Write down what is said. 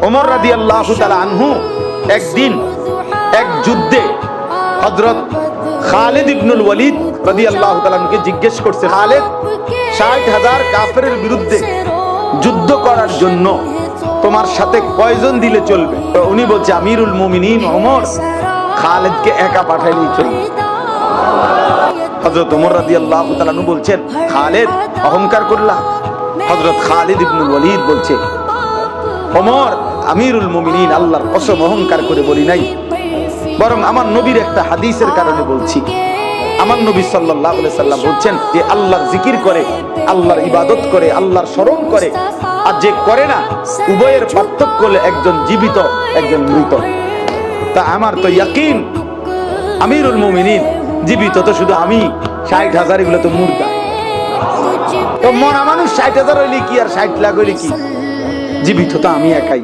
ওমর রাদিয়াল্লাহু তাআলা আনহু একদিন এক যুদ্ধে হযরত খালিদ ইবনুল ওয়ালিদ রাদিয়াল্লাহু তাআলা আনহুকে জিজ্ঞেস করছে, খালিদ ৬০,০০০ কাফেরের বিরুদ্ধে যুদ্ধ করার জন্য তোমার সাথে কয়জন দিলে চলবে? তো উনি বলছে, আমিরুল মুমিনিন ওমর খালিদকে একা পাঠাইলেই চলবে। হযরত ওমর রাদিয়াল্লাহু তাআলা আনহু বলছেন, খালিদ অহংকার করলা? হযরত খালিদ ইবনুল ওয়ালিদ বলছে, ওমর আমিরুল মুমিনিন, আল্লাহর কসম অহংকার করে বলি নাই, বরং আমার নবীর একটা হাদিসের কারণে বলছি। আমার নবী সাল্লাল্লাহু আলাইহি সাল্লাম বলছেন যে আল্লাহর জিকির করে, আল্লাহর ইবাদত করে, আল্লাহর স্মরণ করে, আর যে করে না, উভয়ের পার্থক্য হলো একজন জীবিত একজন মৃত। তা আমার তো ইয়াকিন আমিরুল মুমিনিন জীবিত তো শুধু আমি, ৬০,০০০ এগুলো তো মুর্দা। তো মরা মানুষ ৬০,০০০ হইলে কি আর ৬০ লাখ হইলে কি, জীবিত তো আমি একাই।